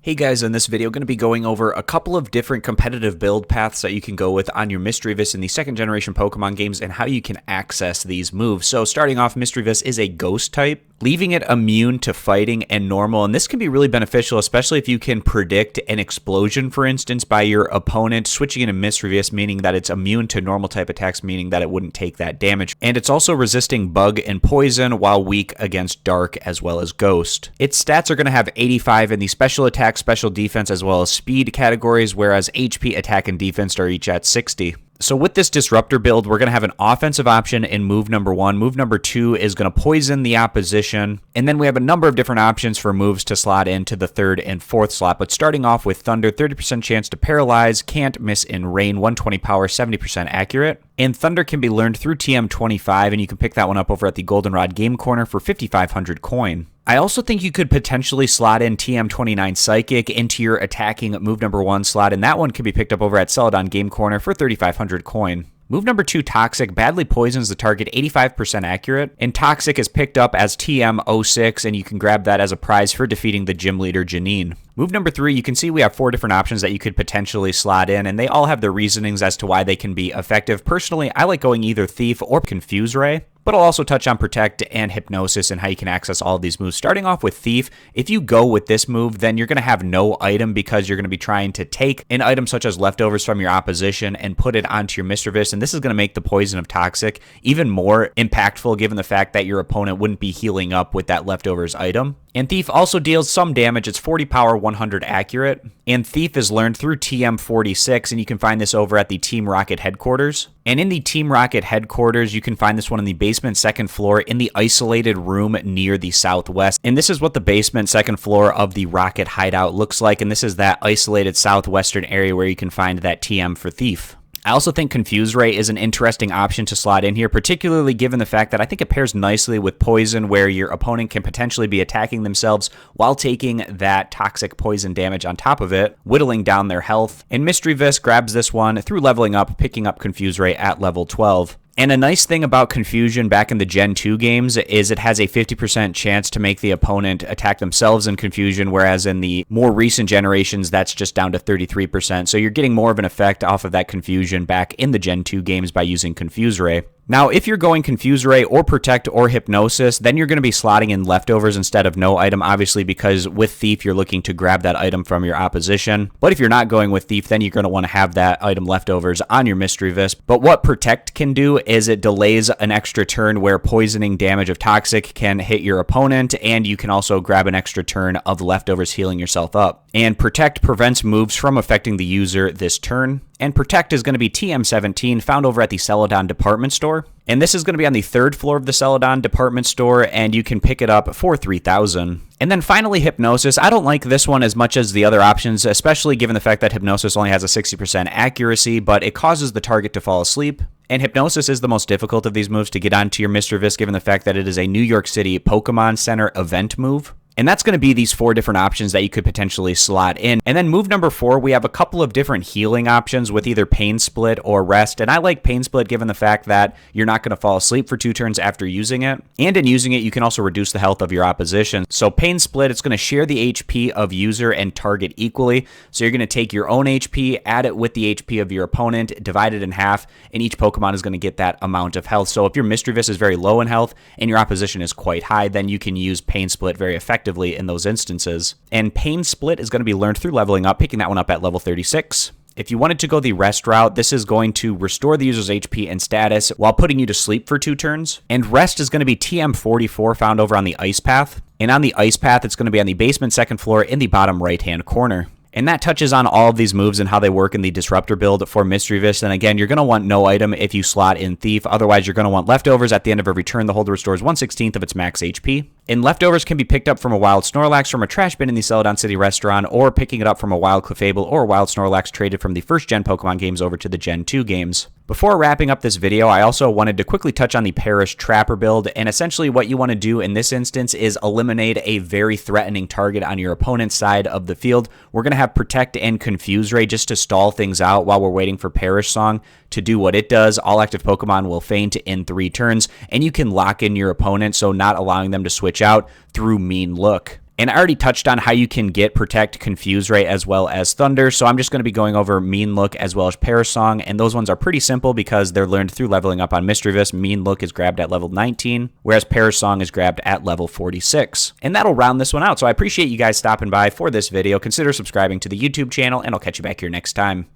Hey guys, in this video, I'm going to be going over a couple of different competitive build paths that you can go with on your Misdreavus in the second generation Pokemon games and how you can access these moves. So starting off, Misdreavus is a ghost type, leaving it immune to fighting and normal, and this can be really beneficial, especially if you can predict an explosion, for instance, by your opponent, switching into Misdreavus, meaning that it's immune to normal type attacks, meaning that it wouldn't take that damage. And it's also resisting bug and poison while weak against dark as well as ghost. Its stats are going to have 85 in the special attack, special defense, as well as speed categories, whereas HP, attack, and defense are each at 60. So with this Disruptor build, we're going to have an offensive option in move number 1. Move number 2 is going to poison the opposition. And then we have a number of different options for moves to slot into the 3rd and 4th slot. But starting off with Thunder, 30% chance to paralyze, can't miss in rain, 120 power, 70% accurate. And Thunder can be learned through TM25, and you can pick that one up over at the Goldenrod Game Corner for 5,500 coin. I also think you could potentially slot in TM29 Psychic into your attacking move number 1 slot, and that one can be picked up over at Celadon Game Corner for 3,500 coin. Move number 2, Toxic, badly poisons the target, 85% accurate, and Toxic is picked up as TM06, and you can grab that as a prize for defeating the gym leader, Janine. Move number 3, you can see we have 4 different options that you could potentially slot in, and they all have their reasonings as to why they can be effective. Personally, I like going either Thief or Confuse Ray, but I'll also touch on Protect and Hypnosis and how you can access all of these moves. Starting off with Thief, if you go with this move, then you're going to have no item because you're going to be trying to take an item such as leftovers from your opposition and put it onto your Misdreavus, and this is going to make the poison of Toxic even more impactful given the fact that your opponent wouldn't be healing up with that leftovers item. And Thief also deals some damage. It's 40 power, 100 accurate. And Thief is learned through TM46, and you can find this over at the Team Rocket headquarters. And in the Team Rocket headquarters, you can find this one in the basement 2nd floor in the isolated room near the southwest. And this is what the basement 2nd floor of the Rocket hideout looks like. And this is that isolated southwestern area where you can find that TM for Thief. I also think Confuse Ray is an interesting option to slot in here, particularly given the fact that I think it pairs nicely with Poison, where your opponent can potentially be attacking themselves while taking that toxic poison damage on top of it, whittling down their health. And Misdreavus grabs this one through leveling up, picking up Confuse Ray at level 12. And a nice thing about Confusion back in the Gen 2 games is it has a 50% chance to make the opponent attack themselves in Confusion, whereas in the more recent generations, that's just down to 33%. So you're getting more of an effect off of that Confusion back in the Gen 2 games by using Confuse Ray. Now, if you're going Confuse Ray or Protect or Hypnosis, then you're going to be slotting in leftovers instead of no item, obviously, because with Thief, you're looking to grab that item from your opposition. But if you're not going with Thief, then you're going to want to have that item leftovers on your Misdreavus. But what Protect can do is it delays an extra turn where poisoning damage of Toxic can hit your opponent, and you can also grab an extra turn of leftovers healing yourself up. And Protect prevents moves from affecting the user this turn. And Protect is going to be TM17, found over at the Celadon department store. And this is going to be on the 3rd floor of the Celadon department store, and you can pick it up for 3,000. And then finally, Hypnosis. I don't like this one as much as the other options, especially given the fact that Hypnosis only has a 60% accuracy, but it causes the target to fall asleep. And Hypnosis is the most difficult of these moves to get onto your Misdreavus, given the fact that it is a New York City Pokemon Center event move. And that's going to be these 4 different options that you could potentially slot in. And then move number 4, we have a couple of different healing options with either Pain Split or Rest. And I like Pain Split given the fact that you're not going to fall asleep for 2 turns after using it. And in using it, you can also reduce the health of your opposition. So Pain Split, it's going to share the HP of user and target equally. So you're going to take your own HP, add it with the HP of your opponent, divide it in half, and each Pokemon is going to get that amount of health. So if your Misdreavus is very low in health and your opposition is quite high, then you can use Pain Split very effectively in those instances. And Pain Split is going to be learned through leveling up, picking that one up at level 36. If you wanted to go the Rest route, this is going to restore the user's HP and status while putting you to sleep for 2 turns. And Rest is going to be TM44, found over on the Ice Path. And on the Ice Path, it's going to be on the basement 2nd floor in the bottom right-hand corner. And that touches on all of these moves and how they work in the Disruptor build for Misdreavus. And again, you're going to want no item if you slot in Thief. Otherwise, you're going to want leftovers. At the end of every turn, the holder restores 1/16 of its max HP. And leftovers can be picked up from a wild Snorlax from a trash bin in the Celadon City restaurant, or picking it up from a wild Clefable or wild Snorlax traded from the 1st gen Pokemon games over to the Gen 2 games. Before wrapping up this video, I also wanted to quickly touch on the Parish Trapper build, and essentially what you want to do in this instance is eliminate a very threatening target on your opponent's side of the field. We're going to have Protect and Confuse Ray just to stall things out while we're waiting for Parish Song to do what it does. All active Pokemon will faint in 3 turns, and you can lock in your opponent, so not allowing them to switch out through Mean Look. And I already touched on how you can get Protect, Confuse Ray, as well as Thunder, so I'm just going to be going over Mean Look as well as Parish Song, and those ones are pretty simple because they're learned through leveling up on Misdreavus. Mean Look is grabbed at level 19, whereas Parish Song is grabbed at level 46. And that'll round this one out, so I appreciate you guys stopping by for this video. Consider subscribing to the YouTube channel, and I'll catch you back here next time.